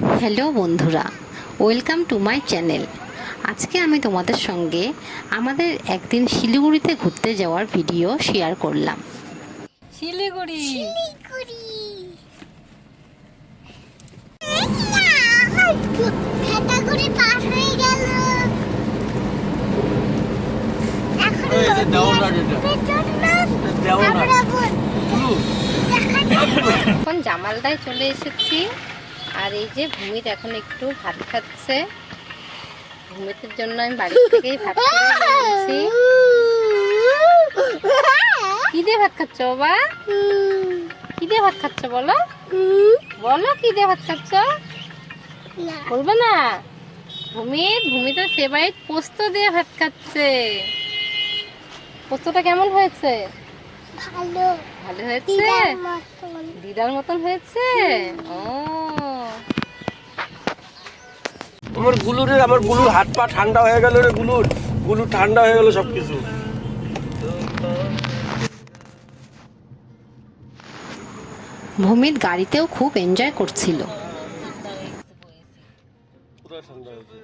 Hello বন্ধুরা, welcome to my channel. আজকে আমি তোমাদের সঙ্গে আমাদের একদিন শিলিগুড়িতে ঘুরতে যাওয়ার ভিডিও শেয়ার করলাম। শিলিগুড়ি শিলিগুড়ি ঘাটাগুড়ি পার হয়ে গেল। এখন এখন জামালদায় চলে এসেছি। আর এই যে ভূমিত এখন একটু ভাত খাচ্ছে। ভূমিতের জন্য আমি বাড়ি থেকেই ভাত করে নিয়েছি। কি দিয়ে ভাত খাচ্ছ বাবা? কি দিয়ে ভাত খাচ্ছ বলো? বলো কি দিয়ে ভাত খাচ্ছ? বলবে না? ভূমিতের ফেভারিট পোস্ত দিয়ে ভাত খাচ্ছে। পোস্তটা কেমন হয়েছে? ভালো ভালো হয়েছে, দিদার মতন হয়েছে। ও আমার গুলুর হাত পা ঠান্ডা হয়ে গেল রে। গুলুর ঠান্ডা হয়ে গেল সবকিছু। ভূমিত গাড়িতেও খুব এনজয় করছিল। পুরো ঠান্ডা হয়েছে।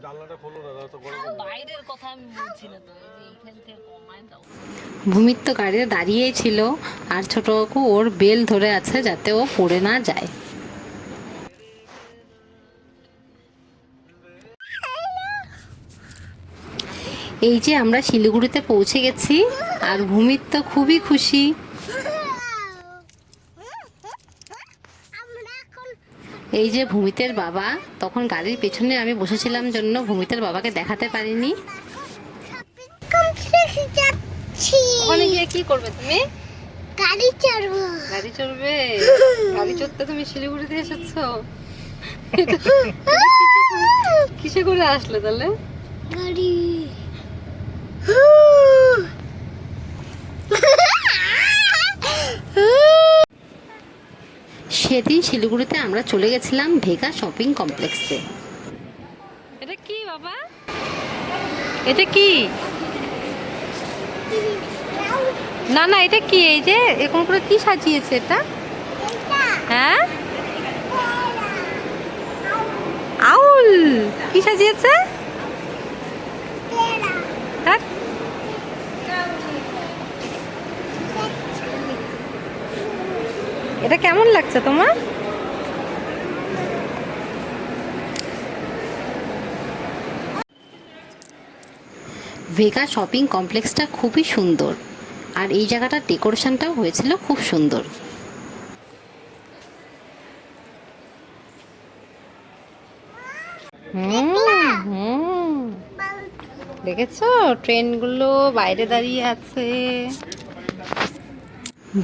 জানলাটা খোলো না, তো গরম। বাইরের কথা আমি বলছি না তো, এই যে এইখান থেকে কমায় দাও। ভূমিত তো গাড়িতে দাঁড়িয়েই ছিল, আর ছোট কাকু ওর বেল ধরে আছে যাতে ও পড়ে না যায়। এই যে আমরা শিলিগুড়িতে পৌঁছে গেছি, আর ভূমিত তো খুবই খুশি। এই যে ভূমিতের বাবা, তখন গাড়ির পেছনে আমি বসেছিলাম জন্য ভূমিতের বাবাকে দেখাতে পারিনি। ওখানে গিয়ে কি করবে তুমি? গাড়ি চড়বো। গাড়ি চড়বে? গাড়ি চড়তে তুমি শিলিগুড়িতে এসেছো? কিসে করে আসলে তাহলে? গাড়ি সেদিন শিলিগুড়িতে আমরা চলে গেছিলাম ভেগা শপিং কমপ্লেক্সে। এটা কি বাবা? এটা কি? না না, এটা কি? এই যে এরকম করে কি সাজিয়েছে এটা? হ্যাঁ, আউল কি সাজিয়েছে? হ্যাঁ, এটা কেমন লাগছে তোমার? ভেগা শপিং কমপ্লেক্সটা খুবই সুন্দর, আর এই জায়গাটার ডেকোরেশনটাও হয়েছিল খুব সুন্দর। দেখেছো ট্রেনগুলো বাইরে দাঁড়িয়ে আছে।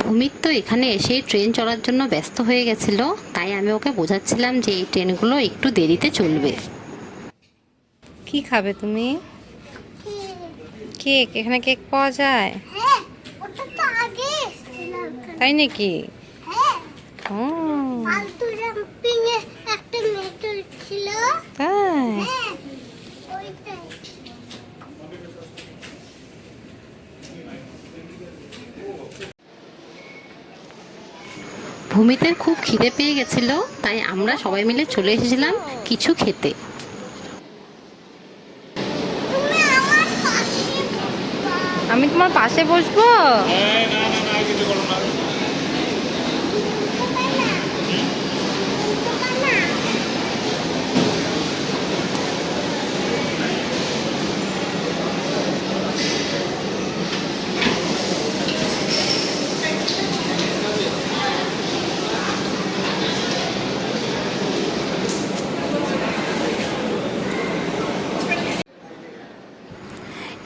ভূমিত তো এখানে এসে ট্রেন চড়ার জন্য ব্যস্ত হয়ে গেছিল, তাই আমি ওকে বোঝাচ্ছিলাম যে এই ট্রেনগুলো একটু দেরিতে চলবে। কি খাবে তুমি? কেক? এখানে কেক পাওয়া যায়? হ্যাঁ, ওটা তো আগে তাই নাকি? হ্যাঁ, ও ফালতু জাম্পিং এ একটা মেটল ছিল। তাই? হ্যাঁ, ওইটাই। ভূমিতের খুব খিদে পেয়ে গেছিল, তাই আমরা সবাই মিলে চলে এসেছিলাম কিছু খেতে। তুমি আমার পাশে বসবা। আমি তোমার পাশে বসবো?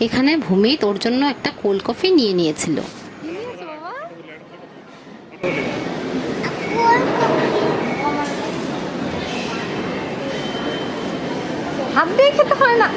এখানে ভূমিত ওর জন্য একটা কোল্ড কফি নিয়ে নিয়েছিল। হাত দিয়ে খেতে হয় না।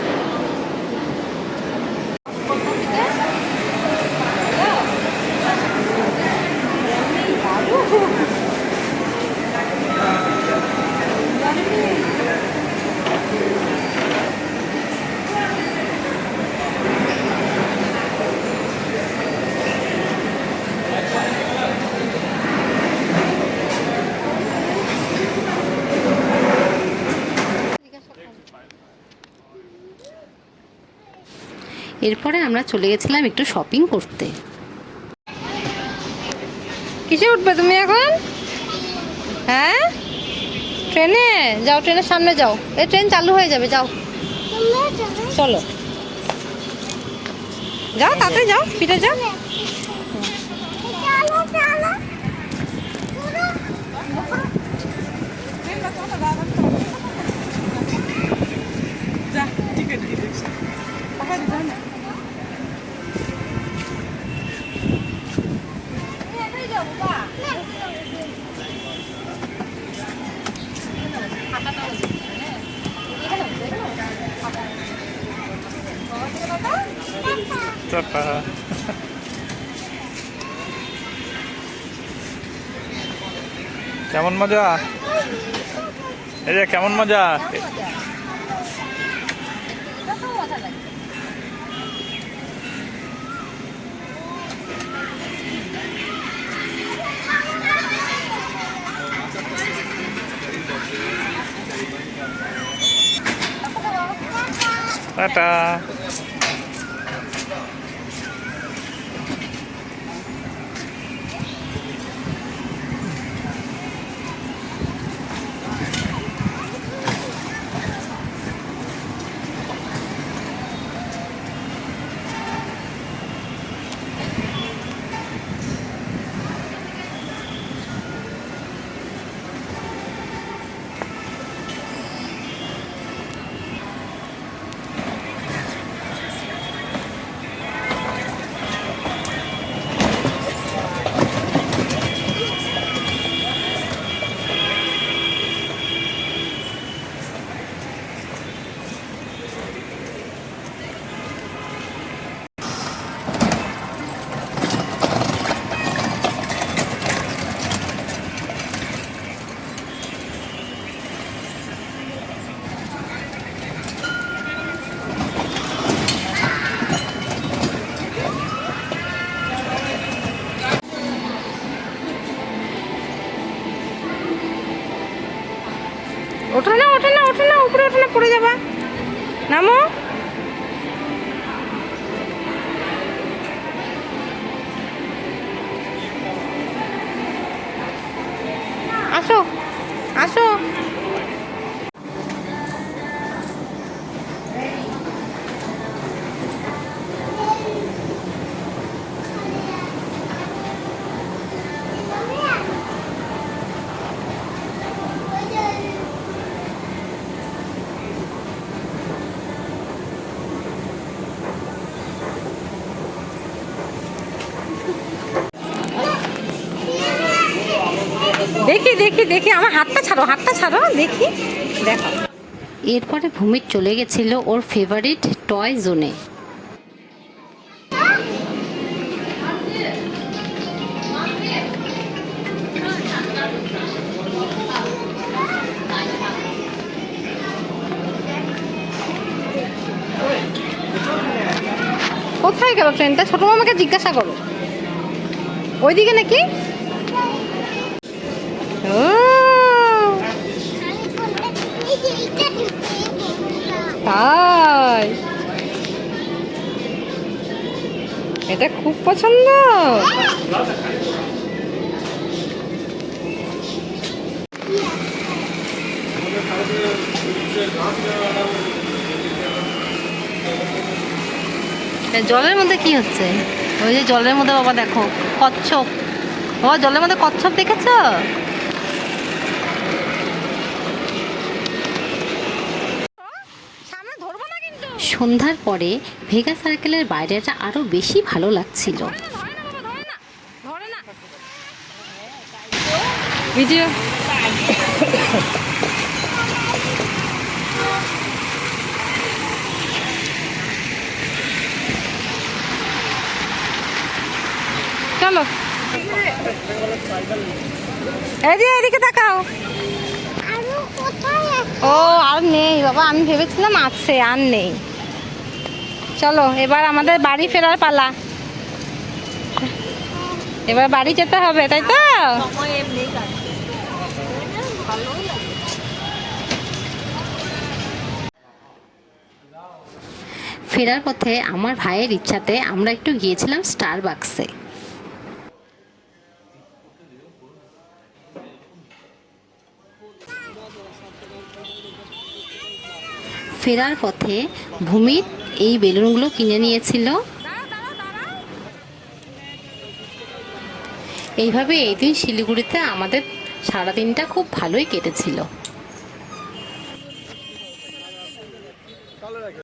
এরপরে আমরা চলে গেছিলাম একটু শপিং করতে। কিসে উঠবে তুমি এখন? হ্যাঁ, ট্রেনে যাও, ট্রেনের সামনে যাও, এই ট্রেন চালু হয়ে যাবে, যাও চলো যাও, তাতে যাও, পিঠে যাও। কেমন মজা, এই যে কেমন মজা। টাটা। ওঠো না, ওঠো না, ওঠো না, উপরে ওঠো না, পড়ে যাবা, নামো। আসো আসো। দেখি দেখি দেখি, আমার হাতটা ছাড়ো, হাতটা ছাড়ো, দেখি, দেখো। এরপরে ভূমির চলে গেছিল ওর ফেভারিট টয় জোনে। কোথায় গেল ট্রেনটা? ছোট মামাকে জিজ্ঞাসা করো, ওইদিকে নাকি। ও তাই, এটা খুব পছন্দ। জলের মধ্যে কি হচ্ছে? ওই যে জলের মধ্যে বাবা দেখো কচ্ছপ, বাবা জলের মধ্যে কচ্ছপ দেখেছো? সন্ধ্যার পরে ভেগা সার্কেলের বাইরেটা আরো বেশি ভালো লাগছিল। ভিডিও চলো, এদিকে তাকাও। ও আর নেই বাবা, আমি ভেবেছিলাম আছে, আর নেই। চলো এবার আমাদের বাড়ি ফেরার পালা, এবার বাড়ি যেতে হবে, তাই তো? ফেরার পথে আমার ভাইয়ের ইচ্ছাতে আমরা একটু গিয়েছিলাম স্টারবাকসে। ফেরার পথে ভূমিত এই বেলুনগুলো কিনে নিয়েছিল। এইভাবে এই দিন শিলিগুড়িতে আমাদের সারাদিনটা খুব ভালোই কেটেছিল।